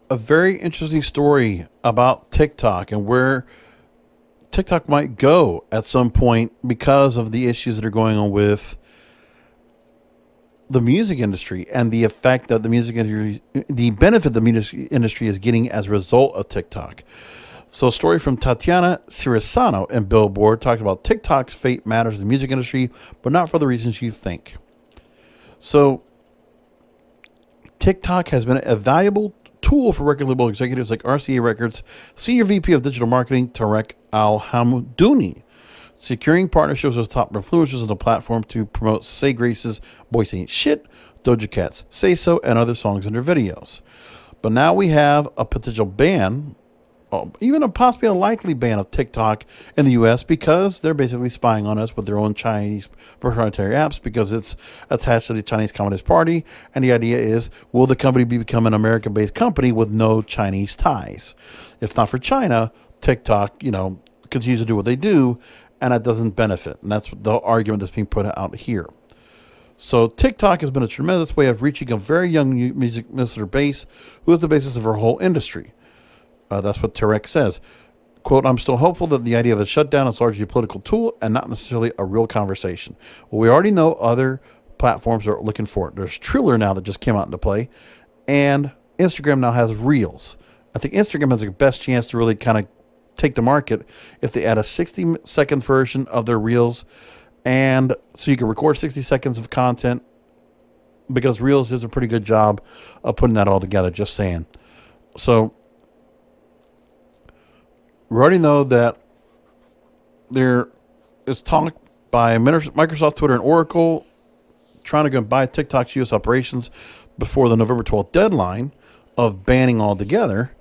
a very interesting story about TikTok and where TikTok might go at some point because of the issues that are going on with the music industry and the effect that the music industry, the benefit the music industry is getting as a result of TikTok. So a story from Tatiana Cirisano in Billboard talked about TikTok's fate matters in the music industry, but not for the reasons you think. So TikTok has been a valuable tool for record label executives like RCA Records Senior VP of Digital Marketing Tarek Al-Hamdouni, securing partnerships with top influencers on the platform to promote Say Grace's Boys Ain't Shit, Doja Cat's Say So, and other songs in their videos. But now we have a potential ban, even a possibly a likely ban of TikTok in the U.S. because they're basically spying on us with their own Chinese proprietary apps because it's attached to the Chinese Communist Party. And the idea is, will the company become an American-based company with no Chinese ties? If not for China, TikTok, continues to do what they do, and that doesn't benefit. And that's the argument that's being put out here. So TikTok has been a tremendous way of reaching a very young music listener base who is the basis of our whole industry. That's what Tarek says. Quote, I'm still hopeful that the idea of a shutdown is largely a political tool and not necessarily a real conversation. Well, we already know other platforms are looking for it. There's Triller now that just came out into play, and Instagram now has Reels. I think Instagram has the best chance to really kind of take the market if they add a 60-second version of their Reels, and so you can record 60 seconds of content, because Reels does a pretty good job of putting that all together, just saying. So we already know that there is talk by Microsoft, Twitter, and Oracle trying to go and buy TikTok's U.S. operations before the November 12th deadline of banning altogether.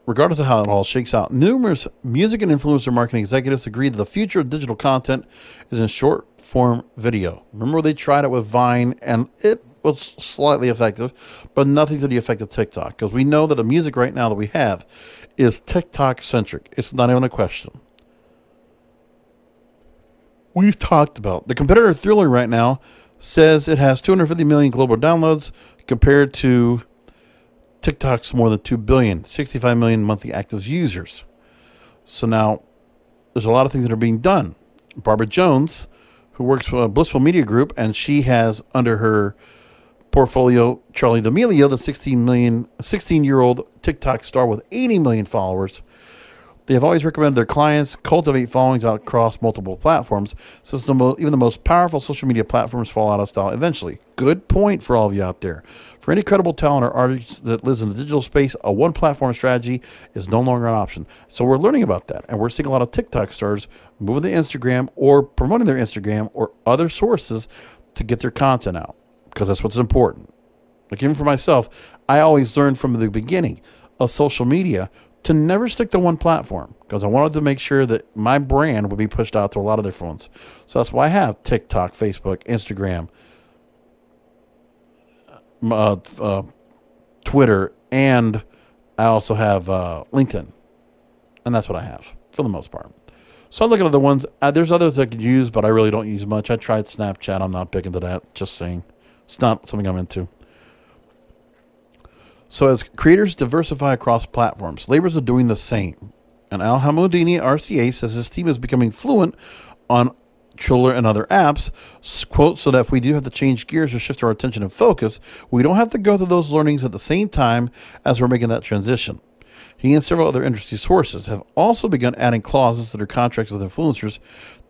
Regardless of how it all shakes out, numerous music and influencer marketing executives agree that the future of digital content is in short-form video. Remember, they tried it with Vine, and it was slightly effective, but nothing to the effect of TikTok, because we know that the music right now that we have is TikTok-centric. It's not even a question. We've talked about the competitor Thriller right now says it has 250 million global downloads compared to TikTok's more than 2 billion, 65 million monthly active users. So now there's a lot of things that are being done. Barbara Jones, who works for a Blissful Media Group, and she has under her portfolio Charli D'Amelio, the 16-year-old TikTok star with 80 million followers. They have always recommended their clients cultivate followings out across multiple platforms, since even the most powerful social media platforms fall out of style eventually. Good point for all of you out there. For any credible talent or artist that lives in the digital space, a one-platform strategy is no longer an option. So we're learning about that, and we're seeing a lot of TikTok stars moving to Instagram or promoting their Instagram or other sources to get their content out, because that's what's important. Like, even for myself, I always learned from the beginning of social media to never stick to one platform, because I wanted to make sure that my brand would be pushed out to a lot of different ones. So that's why I have TikTok, Facebook, Instagram, Twitter, and I also have LinkedIn. And that's what I have for the most part. So I look at other ones. There's others I could use, but I really don't use much. I tried Snapchat. I'm not big into that. Just saying. It's not something I'm into. So as creators diversify across platforms, labels are doing the same. And Al-Hamdouni, RCA, says his team is becoming fluent on Triller and other apps, quote, so that if we do have to change gears or shift our attention and focus, we don't have to go through those learnings at the same time as we're making that transition. He and several other industry sources have also begun adding clauses to their contracts with influencers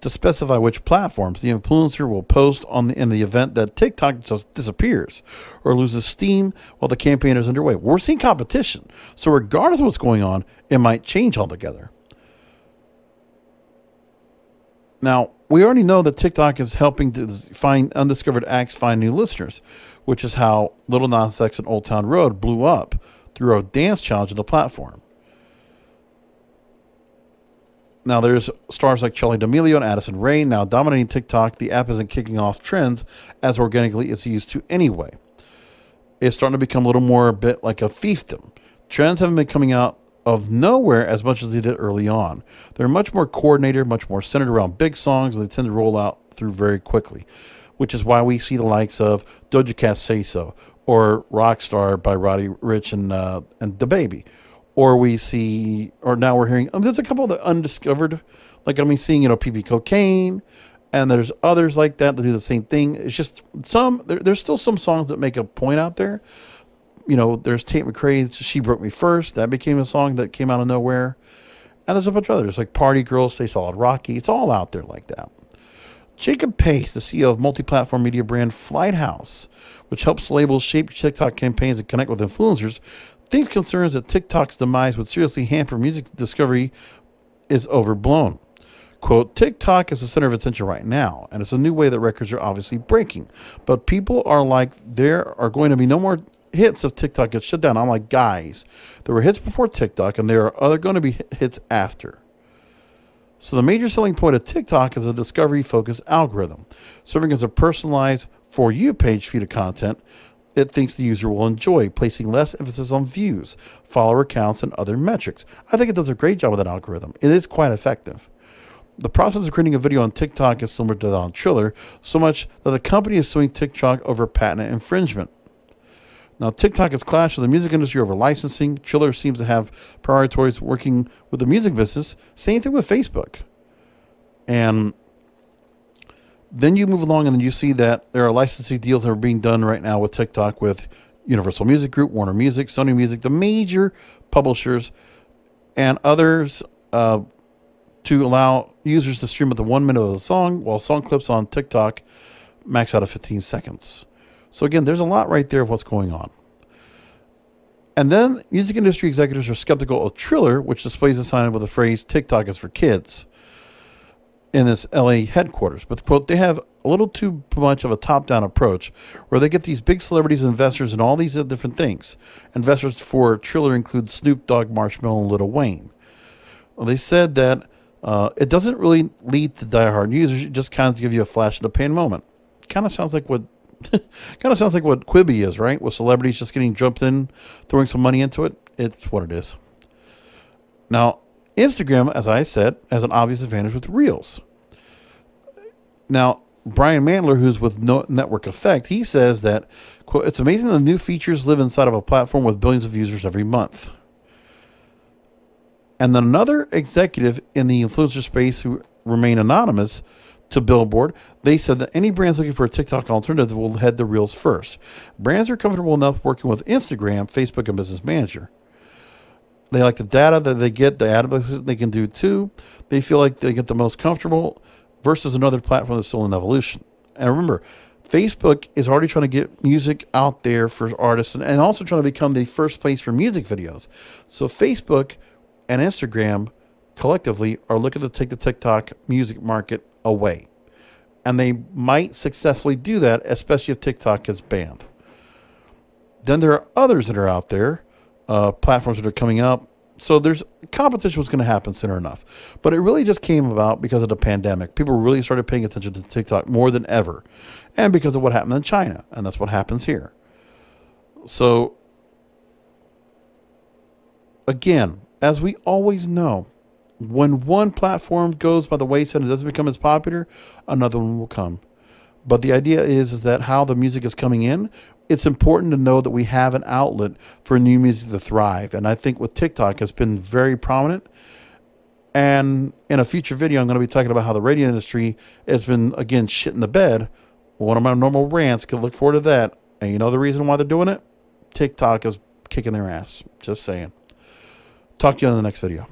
to specify which platforms the influencer will post on in the event that TikTok just disappears or loses steam while the campaign is underway. We're seeing competition, so regardless of what's going on, it might change altogether. Now, we already know that TikTok is helping to find Undiscovered Acts find new listeners, which is how Little Nas X and Old Town Road blew up through a dance challenge on the platform. Now, there's stars like Charli D'Amelio and Addison Rae now dominating TikTok. The app isn't kicking off trends as organically as it used to anyway. It's starting to become a little more a bit like a fiefdom. Trends haven't been coming out of nowhere as much as they did early on. They're much more coordinated, much more centered around big songs, and they tend to roll out through very quickly, which is why we see the likes of Doja Cat's Say So, or Rockstar by Roddy Ricch and the Baby. Or we see, or now we're hearing, there's a couple of the undiscovered, like, I mean, seeing, PP Cocaine, and there's others like that do the same thing. It's just there's still some songs that make a point out there. There's Tate McRae's She Broke Me First. That became a song that came out of nowhere. And there's a bunch of others, like Party Girl, Stay Solid Rocky. It's all out there like that. Jacob Pace, the CEO of multi-platform media brand Flight House, which helps labels shape TikTok campaigns and connect with influencers, thinks concerns that TikTok's demise would seriously hamper music discovery is overblown. Quote, TikTok is the center of attention right now, and it's a new way that records are obviously breaking. But people are like, there are going to be no more hits if TikTok gets shut down. I'm like, guys, there were hits before TikTok, and there are going to be hits after. So the major selling point of TikTok is a discovery-focused algorithm, serving as a personalized For You page feed of content it thinks the user will enjoy, placing less emphasis on views, follower counts, and other metrics. I think it does a great job with that algorithm. It is quite effective. The process of creating a video on TikTok is similar to that on Triller, so much that the company is suing TikTok over patent infringement. Now, TikTok has clashed with the music industry over licensing. Triller seems to have priorities working with the music business. Same thing with Facebook. And then you move along and then you see that there are licensing deals that are being done right now with TikTok with Universal Music Group, Warner Music, Sony Music, the major publishers, and others to allow users to stream up to 1 minute of the song, while song clips on TikTok max out at 15 seconds. So again, there's a lot right there of what's going on. And then music industry executives are skeptical of Triller, which displays a sign with the phrase TikTok is for kids in its LA headquarters. But, quote, they have a little too much of a top-down approach where they get these big celebrities and investors and all these different things. Investors for Triller include Snoop Dogg, Marshmello, and Lil Wayne. Well, they said that it doesn't really lead to diehard users. It just kind of gives you a flash in the pan moment. Kind of sounds like what Quibi is, right? With celebrities just getting jumped in, throwing some money into it. It's what it is. Now, Instagram, as I said, has an obvious advantage with Reels. Now, Brian Mandler, who's with Network Effect, he says that, quote, it's amazing the new features live inside of a platform with billions of users every month. And then another executive in the influencer space who remain anonymous to Billboard, they said that any brands looking for a TikTok alternative will head to Reels first. Brands are comfortable enough working with Instagram, Facebook, and Business Manager. They like the data that they get, the ad they can do too. They feel like they get the most comfortable versus another platform that's still in evolution. And remember, Facebook is already trying to get music out there for artists and also trying to become the first place for music videos. So Facebook and Instagram collectively are looking to take the TikTok music market away. And they might successfully do that, especially if TikTok gets banned. Then there are others that are out there, platforms that are coming up. So there's competition was going to happen soon enough. But it really just came about because of the pandemic. People really started paying attention to TikTok more than ever. And because of what happened in China. And that's what happens here. So, again, as we always know, when one platform goes by the wayside and doesn't become as popular, another one will come. But the idea is that how the music is coming in, it's important to know that we have an outlet for new music to thrive. And I think with TikTok, it's been very prominent. And in a future video, I'm going to be talking about how the radio industry has been, again, shit in the bed. One of my normal rants, could look forward to that. And you know the reason why they're doing it? TikTok is kicking their ass. Just saying. Talk to you on the next video.